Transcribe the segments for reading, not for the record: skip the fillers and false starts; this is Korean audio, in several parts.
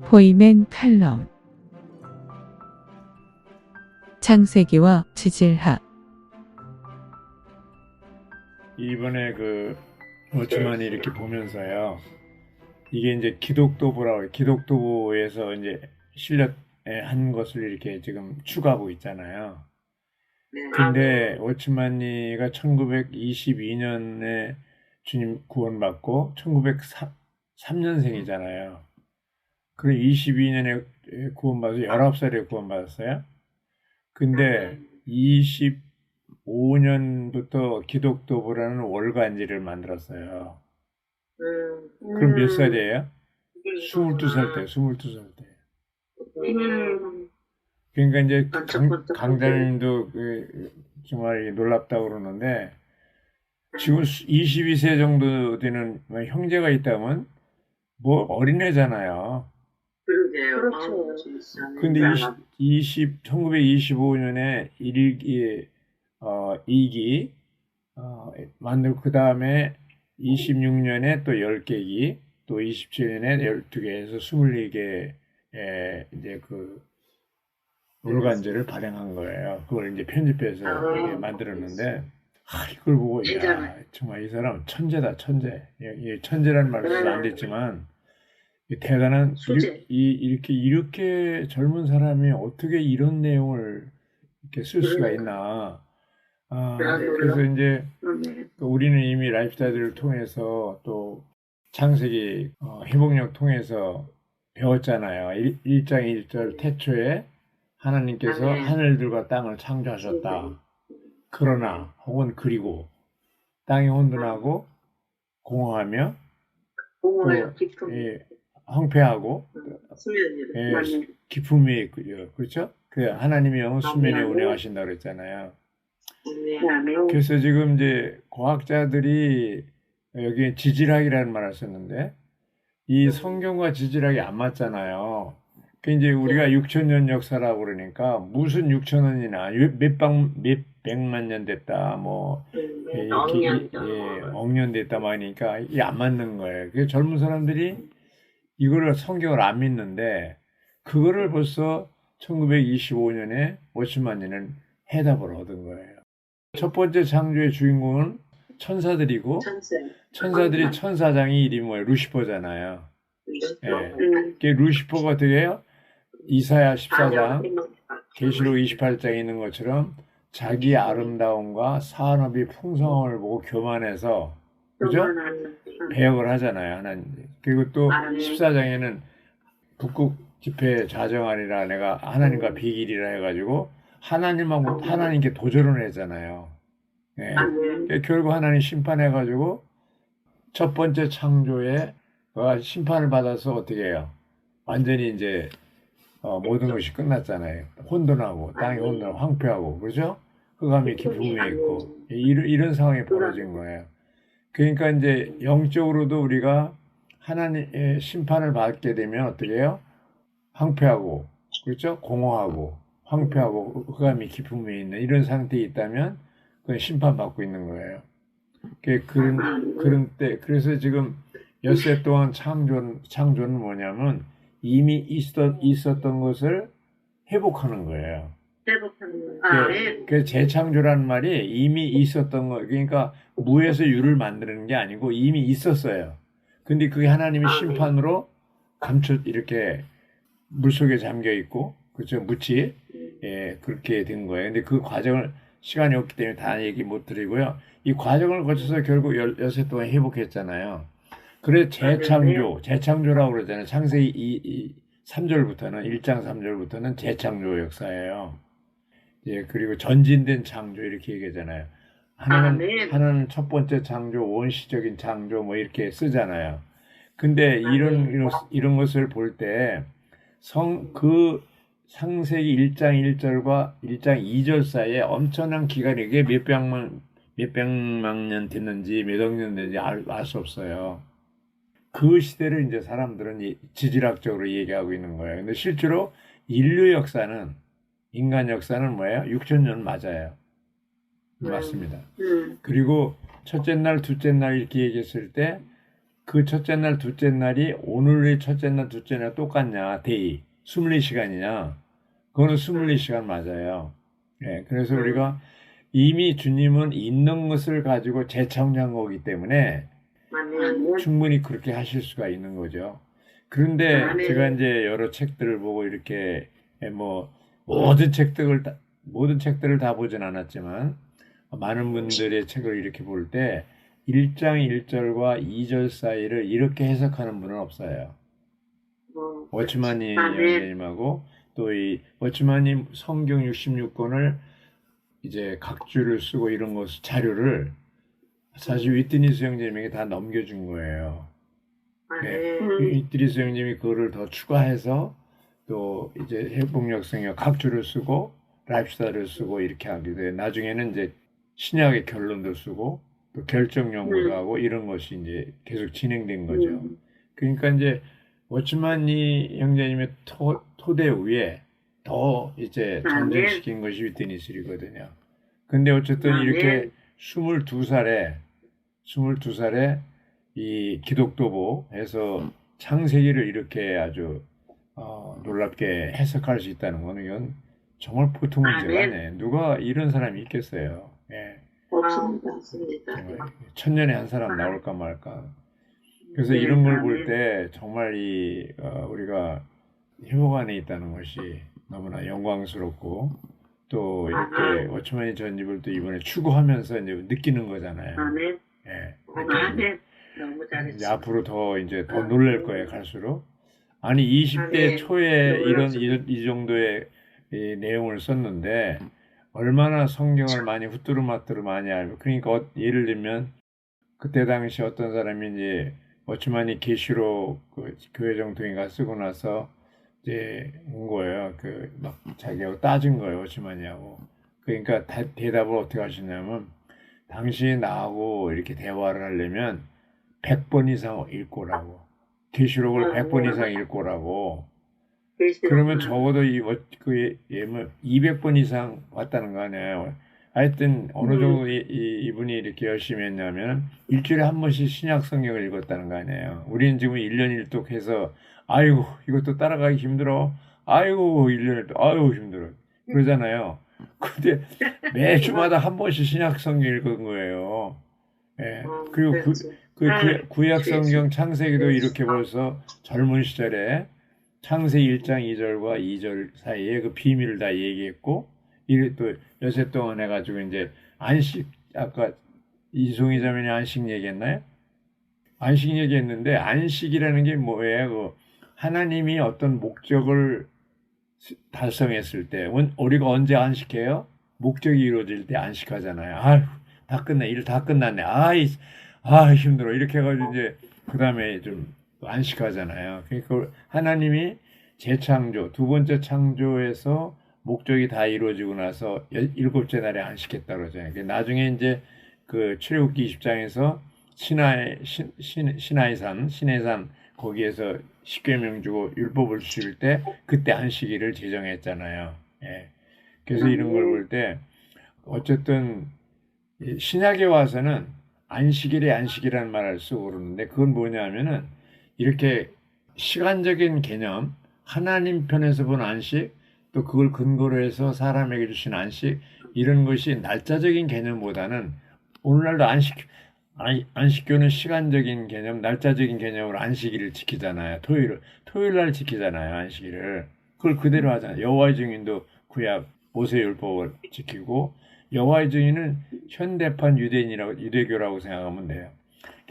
보이맨 칼럼 창세기와 지질학 이번에 워치만이 이렇게 보면서요. 이게 이제 기독도부라고, 기독도부에서 이제 한 것을 이렇게 지금 추구하고 있잖아요. 근데 워치만이가 1922년에 주님 구원받고 1903년생이잖아요. 그리고 22년에 구원받아서 19살에 구원받았어요. 근데 25년부터 기독도부라는 월간지를 만들었어요. 그럼 몇 살이에요? 22살 때, 22살 때. 그러니까 이제 강자님도 정말 놀랍다고 그러는데, 지금 22세 정도 되는 형제가 있다면, 뭐 어린애잖아요. 그러게요. 그렇죠. 근데 1925년에 1기, 2기, 만들고, 그 다음에 26년에 또 10개기, 또 27년에 12개에서 24개, 이제 월간지를 발행한 거예요. 그걸 이제 편집해서 이렇게 만들었는데, 이걸 보고, 야, 정말 이 사람 천재다, 천재. 천재라는 말을 써서 안 됐지만, 대단한, 이렇게 젊은 사람이 어떻게 이런 내용을 이렇게 쓸 수가 있나. 그래서 이제 우리는 이미 라이프스타일을 통해서 또 창세기 회복력 통해서 배웠잖아요. 1장 1절 태초에 하나님께서 하늘들과 땅을 창조하셨다. 그러나 혹은 그리고 땅이 혼돈하고 공허하며 또 황폐하고 기품이 있고요. 그렇죠? 하나님의 영은 수면에 운행하신다 그랬잖아요. 그래서 지금 이제 과학자들이 여기 지질학이라는 말을 썼는데 이 성경과 지질학이 안 맞잖아요. 그 이제 우리가 6,000년 역사라고 그러니까 무슨 6,000년이나 몇백만 년 됐다 뭐 억년 됐다 막 하니까 이게 안 맞는 거예요. 그래서 젊은 사람들이 이거를 성경을 안 믿는데 그거를 벌써 1925년에 워치만이는 해답을 얻은 거예요. 첫 번째 창조의 주인공은 천사들이고 천사들이 천사장이 이름이 뭐예요? 루시퍼잖아요. 루시퍼가 어떻게 해요? 이사야 14장, 계시록 28장에 있는 것처럼 자기 아름다움과 산업이 풍성함을 보고 교만해서 그죠? 배역을 하잖아요. 하나님. 그리고 또 14장에는 북극 집회 좌정하리라 내가 하나님과 비길이라 해가지고 하나님께 도전을 했잖아요. 결국 하나님 심판해가지고 첫 번째 창조에 심판을 받아서 어떻게 해요? 완전히 이제 모든 것이 끝났잖아요. 혼돈하고 땅이 혼돈하고 황폐하고 그렇죠? 흑암이 깊음에 있고 이런 상황이 벌어진 거예요. 그러니까 이제 영적으로도 우리가 하나님의 심판을 받게 되면 어떻게 해요? 황폐하고 그렇죠? 공허하고 황폐하고 흑암이 깊음에 있는 이런 상태에 있다면 그건 심판받고 있는 거예요. 그런 때 그래서 지금 엿새 동안 창조는 뭐냐면 이미 있었던 것을 회복하는 거예요. 그 재창조라는 말이 이미 있었던 거, 그러니까 무에서 유를 만드는 게 아니고 이미 있었어요. 근데 그게 하나님의 심판으로 이렇게 물속에 잠겨 있고, 그렇죠? 묻지? 그렇게 된 거예요. 근데 그 과정을 시간이 없기 때문에 다 얘기 못 드리고요. 이 과정을 거쳐서 결국 엿새 동안 회복했잖아요. 그래 재창조라고 그러잖아요. 창세기 3절부터는 1장 3절부터는 재창조 역사예요. 그리고 전진된 창조 이렇게 얘기하잖아요. 하나는 첫 번째 창조, 원시적인 창조 뭐 이렇게 쓰잖아요. 근데 이런 것을 볼 때 창세기 1장 1절과 1장 2절 사이에 엄청난 기간이 이게 몇백만 년 됐는지 몇 억 년 됐는지 알 수 없어요. 그 시대를 이제 사람들은 지질학적으로 얘기하고 있는 거예요. 근데 실제로 인간 역사는 뭐예요? 6,000년 맞아요. 맞습니다. 그리고 첫째 날, 둘째 날 이렇게 얘기했을 때 그 첫째 날, 둘째 날이 오늘의 첫째 날, 둘째 날 똑같냐? 데이. 24시간이냐? 그거는 24시간 맞아요. 예, 그래서 우리가 이미 주님은 있는 것을 가지고 재창조한 거기 때문에 충분히 그렇게 하실 수가 있는 거죠. 그런데 제가 이제 여러 책들을 보고 이렇게 뭐 모든 책들을 다 보진 않았지만 많은 분들의 책을 이렇게 볼 때 1장 1절과 2절 사이를 이렇게 해석하는 분은 없어요. 워치만이 형제님하고 또 이 워치만님 성경 66권을 이제 각주를 쓰고 이런 것 자료를 사실 위트니스 형제님에게 다 넘겨준 거예요. 네. 위트니스 형님이 그거를 더 추가해서 또 이제 회복력성의 각주를 쓰고 라이프스타일을 쓰고 이렇게 하게 돼. 나중에는 이제 신약의 결론도 쓰고 또 결정 연구도 하고 이런 것이 이제 계속 진행된 거죠. 그러니까 이제 워치만이 형제님의 토대 위에 더 이제 전진시킨 것이 위트니스이거든요. 근데 어쨌든 이렇게 22살에 이 기독도보 해서 창세기를 이렇게 아주 놀랍게 해석할 수 있다는 거는 이건 정말 보통 문제가 아니에요. 누가 이런 사람이 있겠어요. 예. 없습니다. 정말 천년에 한 사람 나올까 말까. 그래서 이런 걸 볼 때 정말 우리가 회복 안에 있다는 것이 너무나 영광스럽고 또 이렇게 워치만이 전집을 또 이번에 추구하면서 이제 느끼는 거잖아요. 예. 너무 이제 잘했어. 앞으로 더 놀랄 거예요, 갈수록. 아니, 20대 초에 이 정도의 이 내용을 썼는데, 얼마나 성경을 많이 후뚜루마뚜루 많이 알고, 그러니까 예를 들면, 그때 당시 어떤 사람이 이제, 워치만이 계시록 그 교회 정통인가 쓰고 나서, 이제 온 거예요. 막 자기하고 따진 거예요, 워치만이하고. 그러니까 대답을 어떻게 하시냐면, 당신이 나하고 이렇게 대화를 하려면 100번 이상 읽고 오라고. 계시록을 100번 이상 읽고 오라고. 그러면 적어도 200번 이상 왔다는 거 아니에요. 하여튼 어느 정도 이분이 이렇게 열심히 했냐면 일주일에 한 번씩 신약 성경을 읽었다는 거 아니에요. 우리는 지금 1년 1독 해서 아이고 이것도 따라가기 힘들어. 아이고 1년 1독 아이고 힘들어. 그러잖아요. 근데 매주마다 한 번씩 신약 성경 읽은 거예요. 예. 그리고 구약 성경 창세기도 이렇게 벌써 젊은 시절에 창세기 1장 2절과 2절 사이에 그 비밀을 다 얘기했고, 이게 또 여세 동안 해가지고 이제 안식, 아까 이송희 자매니 안식 얘기했나요? 안식 얘기했는데, 안식이라는 게 뭐예요? 하나님이 어떤 목적을 달성했을 때, 우리가 언제 안식해요? 목적이 이루어질 때 안식하잖아요. 아휴, 다 끝내, 일 다 끝났네. 힘들어. 이렇게 해가지고 이제, 그 다음에 좀 안식하잖아요. 그러니까 하나님이 재창조, 두 번째 창조에서 목적이 다 이루어지고 나서 일곱째 날에 안식했다고 그러잖아요. 나중에 이제 그 출애굽기 20장에서 시내산, 거기에서 십계명 주고 율법을 주실 때 그때 안식일을 제정했잖아요. 예. 그래서 이런 걸 볼 때 어쨌든 신약에 와서는 안식이라는 말을 쓰고 그러는데 그건 뭐냐면은 이렇게 시간적인 개념, 하나님 편에서 본 안식, 또 그걸 근거로 해서 사람에게 주신 안식, 이런 것이 날짜적인 개념보다는 오늘날도 안식교는 시간적인 개념, 날짜적인 개념으로 안식일을 지키잖아요. 토요일 날 지키잖아요, 안식일을. 그걸 그대로 하잖아요. 여호와의 증인도 구약 모세율법을 지키고, 여호와의 증인은 현대판 유대교라고 생각하면 돼요.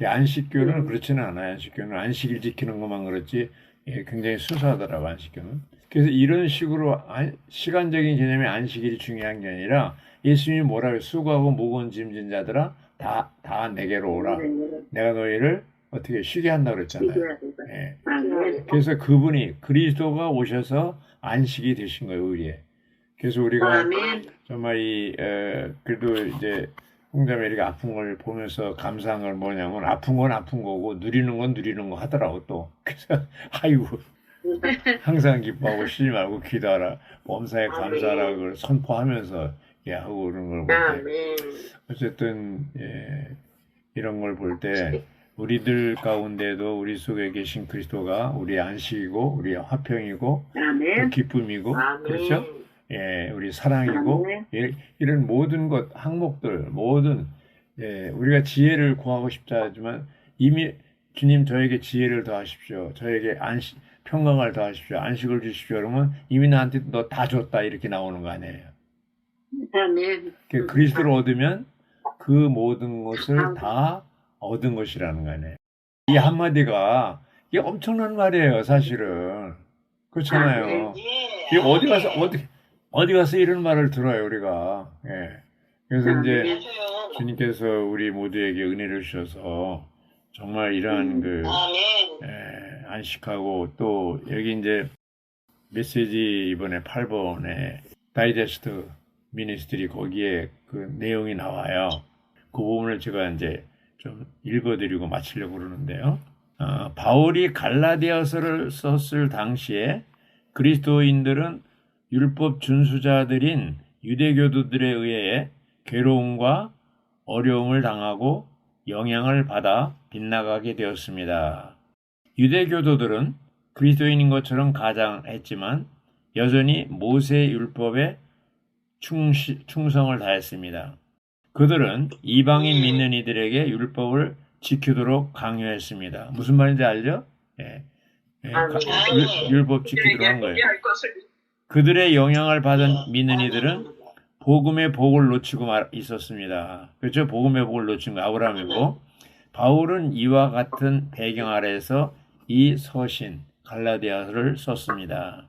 안식교는 그렇지는 않아요. 안식교는 안식일 지키는 것만 그렇지 굉장히 순수하더라고요. 안식교는. 그래서 이런 식으로 시간적인 개념의 안식일이 중요한 게 아니라 예수님이 뭐라고 해요? 수고하고 무거운 짐진 자들아 다 내게로 오라. 내가 너희를 어떻게 쉬게 한다고 그랬잖아요. 예. 그래서 그분이 그리스도가 오셔서 안식이 되신 거예요. 우리의. 그래서 우리가 정말 그래도 이제 홍자매 이렇게 아픈 걸 보면서 감사한 걸 뭐냐면 아픈 건 아픈 거고 누리는 건 누리는 거 하더라고 또. 그래서 아이고 항상 기뻐하고 쉬지 말고 기도하라. 범사에 감사하라 걸 선포하면서 하고 그런 걸 볼 때 어쨌든 이런 걸 볼 때 우리들 가운데도 우리 속에 계신 그리스도가 우리의 안식이고 우리의 화평이고 아멘. 기쁨이고 그렇죠? 아멘. 예, 우리 사랑이고 아멘. 이런 모든 것 항목들 모든 우리가 지혜를 구하고 싶자 하지만 이미 주님 저에게 지혜를 더하십시오. 저에게 평강을 더하십시오. 안식을 주십시오. 그러면 이미 나한테 너 다 줬다 이렇게 나오는 거 아니에요. 아멘. 그리스도를 얻으면 그 모든 것을 다 얻은 것이라는 거 아니에요. 이 한마디가 이게 엄청난 말이에요, 사실은. 그렇잖아요. 이 어디 가서 이런 말을 들어요, 우리가. 예. 그래서 이제 주님께서 우리 모두에게 은혜를 주셔서 정말 이러한 안식하고 또 여기 이제 메시지 이번에 8번에 다이제스트 미니스트리 거기에 그 내용이 나와요. 그 부분을 제가 이제 좀 읽어드리고 마치려고 그러는데요. 바울이 갈라디아서를 썼을 당시에 그리스도인들은 율법 준수자들인 유대교도들에 의해 괴로움과 어려움을 당하고 영향을 받아 빗나가게 되었습니다. 유대교도들은 그리스도인인 것처럼 가장했지만 여전히 모세의 율법에 충성을 다했습니다. 그들은 이방인 믿는 이들에게 율법을 지키도록 강요했습니다. 무슨 말인지 알죠? 율법 지키도록 한 거예요. 그들의 영향을 받은 믿는 이들은 복음의 복을 놓치고 있었습니다. 그렇죠? 복음의 복을 놓친 거 아브라함이고 바울은 이와 같은 배경 아래에서 이 서신 갈라디아서를 썼습니다.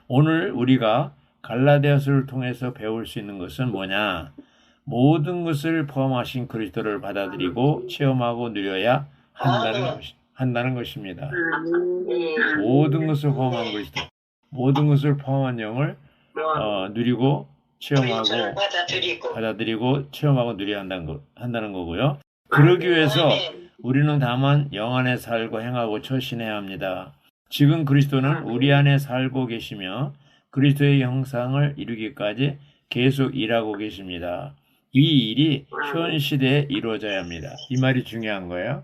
오늘 우리가 갈라디아서를 통해서 배울 수 있는 것은 뭐냐? 모든 것을 포함하신 그리스도를 받아들이고 체험하고 누려야 한다는 것입니다. 모든 것을 포함한 그리스도, 모든 것을 포함한 영을 누리고 체험하고 받아들이고 체험하고 누려야 한다는 거고요. 그러기 위해서 우리는 다만 영 안에 살고 행하고 처신해야 합니다. 지금 그리스도는 우리 안에 살고 계시며 그리스도의 형상을 이루기까지 계속 일하고 계십니다. 이 일이 현 시대에 이루어져야 합니다. 이 말이 중요한 거예요.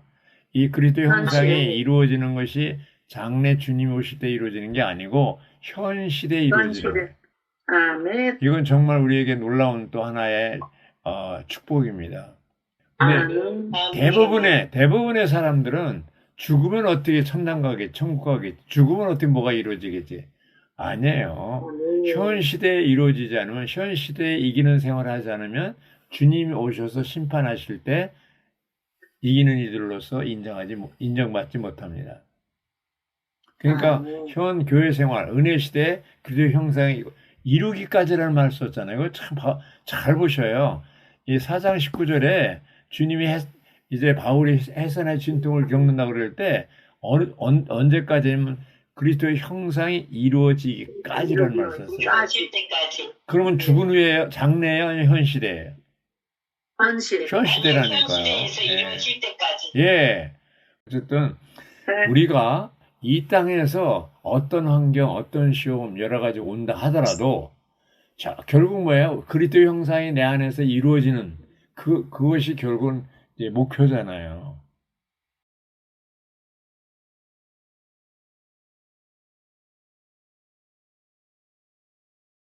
이 그리스도의 형상이 이루어지는 것이 장래 주님 오실 때 이루어지는 게 아니고 현 시대에 이루어지는 거예요. 아멘. 이건 정말 우리에게 놀라운 또 하나의 축복입니다. 근데 대부분의 사람들은 죽으면 어떻게 천당 가겠지, 천국 가겠지, 죽으면 어떻게 뭐가 이루어지겠지. 아니에요. 현 시대에 이루어지지 않으면, 현 시대에 이기는 생활을 하지 않으면 주님이 오셔서 심판하실 때 이기는 이들로서 인정받지 못합니다. 그러니까 현 교회 생활, 은혜 시대에 그리스도의 형상이 이루기까지라는 말을 썼잖아요. 이거 참 잘 보셔요. 이 4장 19절에 주님이 이제 바울이 해산의 진통을 겪는다고 그럴 때 언제까지냐면 그리스도의 형상이 이루어지기까지라는 말을 썼어요. 그러면 죽은 후에 장래예요? 아니면 현 시대예요? 현 시대라니까요. 예. 어쨌든 우리가 이 땅에서 어떤 환경, 어떤 시험 여러 가지 온다 하더라도 자, 결국 뭐예요? 그리스도의 형상이 내 안에서 이루어지는 그것이 결국은 이제 목표잖아요.